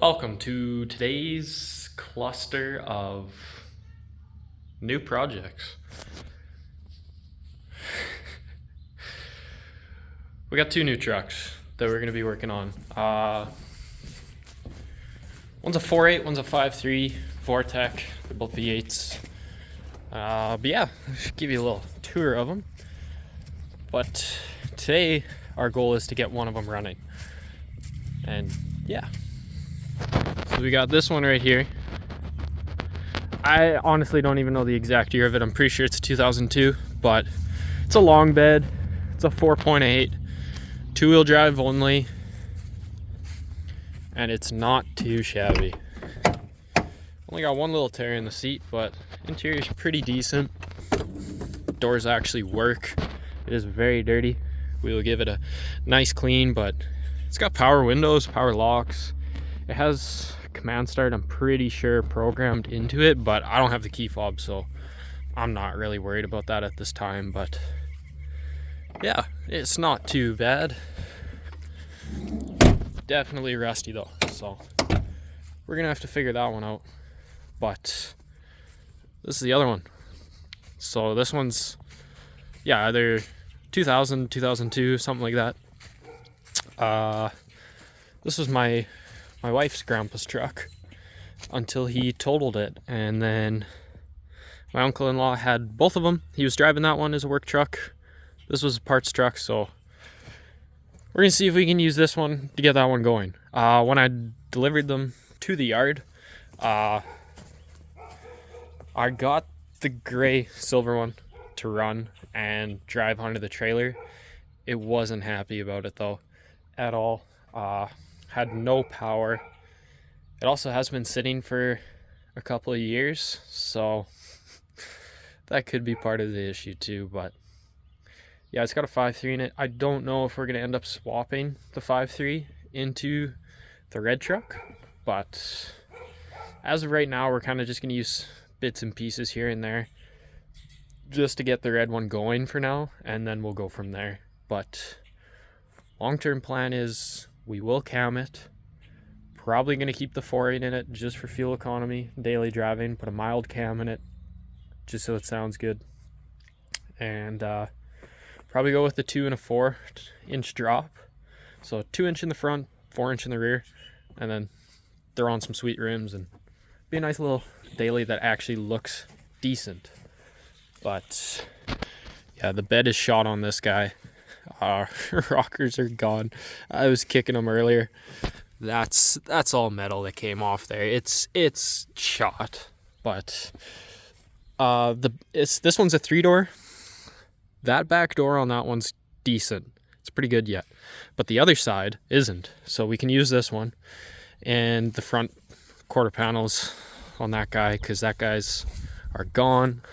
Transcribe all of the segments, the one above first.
Welcome to today's cluster of new projects. We got two new trucks that we're going to be working on. One's a 4.8, one's a 5.3 Vortec. They're both V8s. But yeah, I'll just give you a little tour of them. But today, our goal is to get one of them running. And yeah. So we got this one right here. I honestly don't even know the exact year of it. I'm pretty sure it's 2002, but it's a long bed. It's a 4.8, two-wheel drive only, and it's not too shabby. Only got one little tear in the seat, but interior's pretty decent. Doors actually work. It is very dirty. We will give it a nice clean, but it's got power windows, power locks. It has command start, I'm pretty sure, programmed into it, but I don't have the key fob, so I'm not really worried about that at this time. But yeah, it's not too bad. Definitely rusty though, so we're gonna have to figure that one out. But this is the other one. So this one's, yeah, either 2000, 2002, something like that. This was my wife's grandpa's truck until he totaled it, and then my uncle-in-law had both of them. He was driving that one as a work truck. This was a parts truck, so we're gonna see if we can use this one to get that one going. When I delivered them to the yard, I got the gray silver one to run and drive onto the trailer. It wasn't happy about it though at all. Had no power. It also has been sitting for a couple of years, so that could be part of the issue too. But yeah, it's got a 5.3 in it. I don't know if we're gonna end up swapping the 5.3 into the red truck, but as of right now, we're kind of just gonna use bits and pieces here and there just to get the red one going for now, and then we'll go from there. But long-term plan is we will cam it. Probably going to keep the 4.8 in it just for fuel economy, daily driving. Put a mild cam in it just so it sounds good. And probably go with the 2 and a 4-inch drop. So 2-inch in the front, 4-inch in the rear, and then throw on some sweet rims and be a nice little daily that actually looks decent. But yeah, the bed is shot on this guy. Rockers are gone. I was kicking them earlier. That's all metal that came off there. It's shot, but this one's a 3-door. That back door on that one's decent. It's pretty good yet, but the other side isn't. So we can use this one and the front quarter panels on that guy, because that guy's are gone.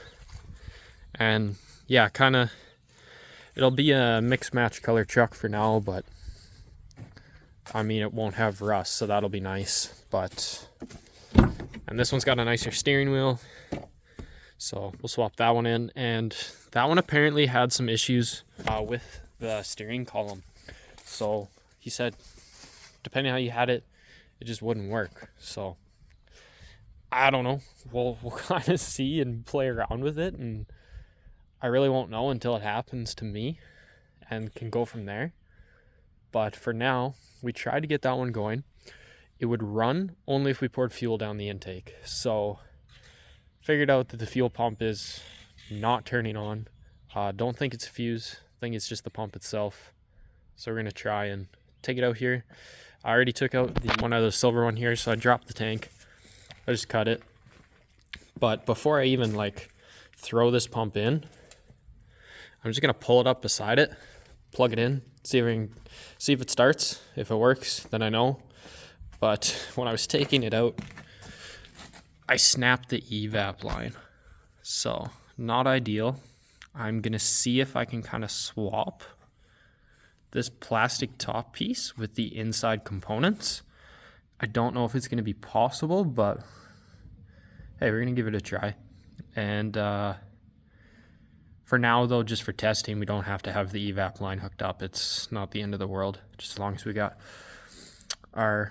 And yeah, kind of. It'll be a mixed match color truck for now, but I mean, it won't have rust, so that'll be nice. But, and this one's got a nicer steering wheel, so we'll swap that one in. And that one apparently had some issues with the steering column. So he said, depending how you had it, it just wouldn't work. So I don't know. We'll kind of see and play around with it, and I really won't know until it happens to me and can go from there. But for now, we tried to get that one going. It would run only if we poured fuel down the intake. So figured out that the fuel pump is not turning on. Don't think it's a fuse. I think it's just the pump itself. So we're going to try and take it out here. I already took out the one out of the silver one here, so I dropped the tank. I just cut it. But before I even throw this pump in, I'm just gonna pull it up beside it, plug it in, see if it starts. If it works, then I know. But when I was taking it out, I snapped the evap line. So not ideal. I'm gonna see if I can kind of swap this plastic top piece with the inside components. I don't know if it's gonna be possible, but hey, we're gonna give it a try. And for now, though, just for testing, we don't have to have the evap line hooked up. It's not the end of the world, just as long as we got our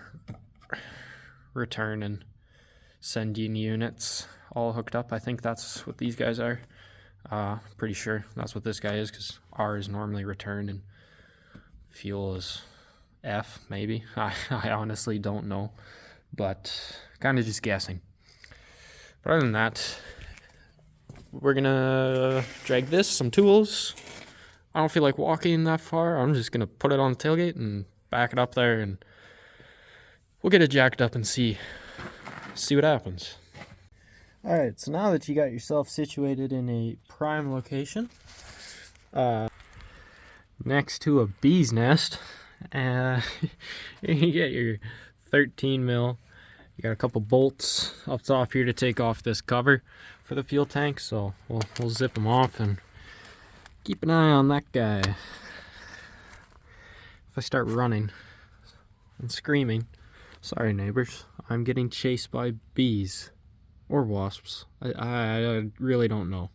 return and sending units all hooked up. I think that's what these guys are. Pretty sure that's what this guy is, because R is normally return and fuel is F, maybe. I honestly don't know, but kind of just guessing. But other than that, we're gonna drag this, some tools. I don't feel like walking that far. I'm just gonna put it on the tailgate and back it up there, and we'll get it jacked up and see what happens. All right, so now that you got yourself situated in a prime location, next to a bee's nest, you get your 13 mil. You got a couple bolts up top here to take off this cover for the fuel tank, so we'll zip them off and keep an eye on that guy. If I start running and screaming, sorry neighbors, I'm getting chased by bees or wasps. I really don't know.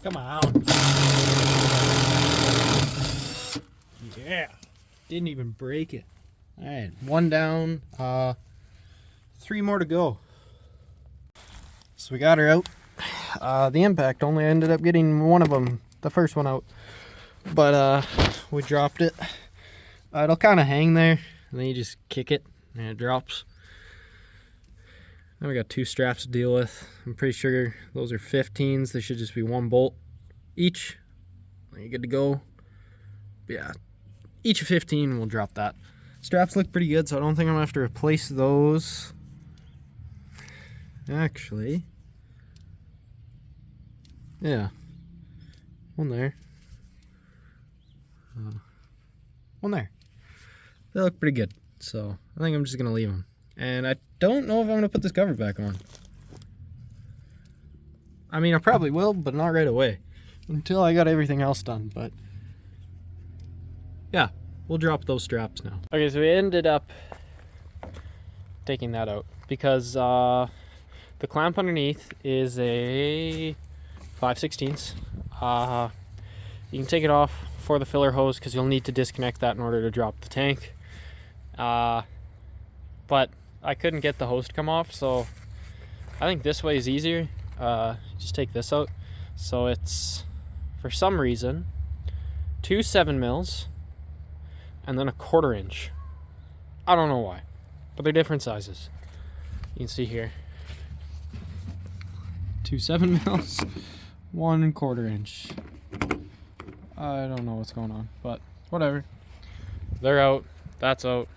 Come on. Yeah. Didn't even break it. Alright, one down, 3 more to go. So we got her out. The impact only ended up getting one of them, the first one out. But we dropped it. It'll kind of hang there, and then you just kick it, and it drops. Now we got 2 straps to deal with. I'm pretty sure those are 15s. There should just be 1 bolt each. You're good to go. But yeah, each of 15, we'll drop that. Straps look pretty good, so I don't think I'm gonna have to replace those. Actually, yeah, one there, one there. They look pretty good, so I think I'm just gonna leave them. And I don't know if I'm gonna put this cover back on. I mean, I probably will, but not right away, until I got everything else done. But yeah, we'll drop those straps now. Okay, so we ended up taking that out because the clamp underneath is a 5/16. You can take it off for the filler hose because you'll need to disconnect that in order to drop the tank. But I couldn't get the hose to come off, so I think this way is easier. Just take this out. So it's, for some reason, 2 7mm and then a 1/4 inch. I don't know why, but they're different sizes. You can see here, 2 7mm, 1 1/4 inch. I don't know what's going on, but whatever. They're out, that's out,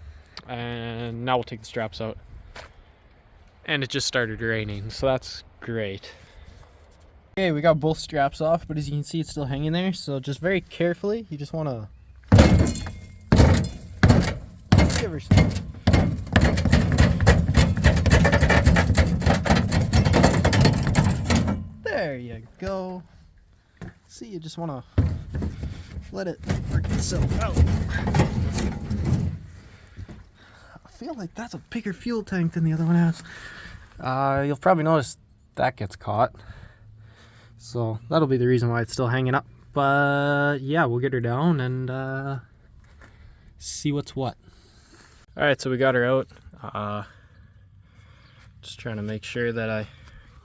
and now we'll take the straps out. And it just started raining, so that's great. Okay, we got both straps off, but as you can see, it's still hanging there. So just very carefully, you just want to give her some. There you go. See, you just want to let it work itself out. I feel like that's a bigger fuel tank than the other one has. You'll probably notice that gets caught. So that'll be the reason why it's still hanging up. But yeah, we'll get her down and see what's what. Alright, so we got her out. Just trying to make sure that I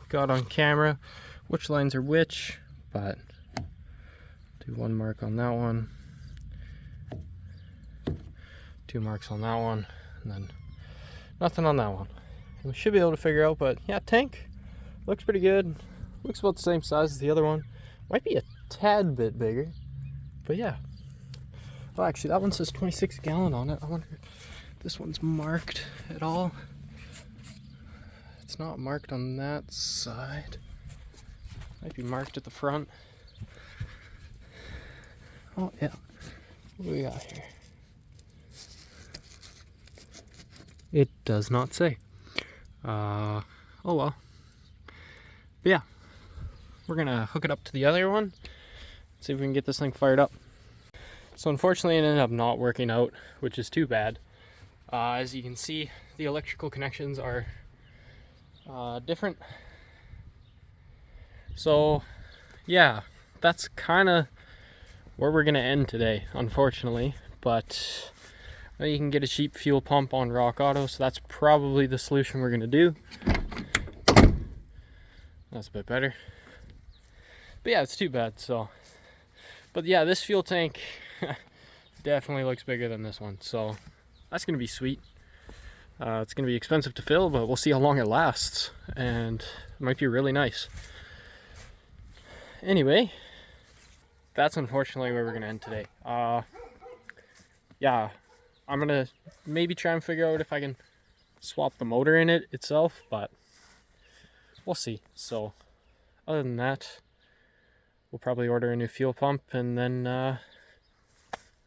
got on camera which lines are which, but do 1 mark on that one, 2 marks on that one, and then nothing on that one. And we should be able to figure out, but yeah, tank looks pretty good. Looks about the same size as the other one. Might be a tad bit bigger, but yeah. Oh, actually, that one says 26 gallon on it. I wonder if this one's marked at all. It's not marked on that side. Might be marked at the front. Oh, yeah. What do we got here? It does not say. Oh well. But yeah. We're gonna hook it up to the other one. See if we can get this thing fired up. So unfortunately it ended up not working out, which is too bad. As you can see, the electrical connections are different. So yeah, that's kind of where we're gonna end today, unfortunately. But you can get a cheap fuel pump on Rock Auto, so that's probably the solution we're gonna do. That's a bit better. But yeah, it's too bad. So, but yeah, this fuel tank definitely looks bigger than this one, so that's gonna be sweet. It's gonna be expensive to fill, but we'll see how long it lasts, and it might be really nice. Anyway, that's unfortunately where we're gonna end today. Yeah, I'm gonna maybe try and figure out if I can swap the motor in it itself, but we'll see. So other than that, we'll probably order a new fuel pump and then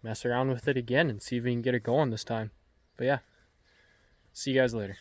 mess around with it again and see if we can get it going this time. But yeah, see you guys later.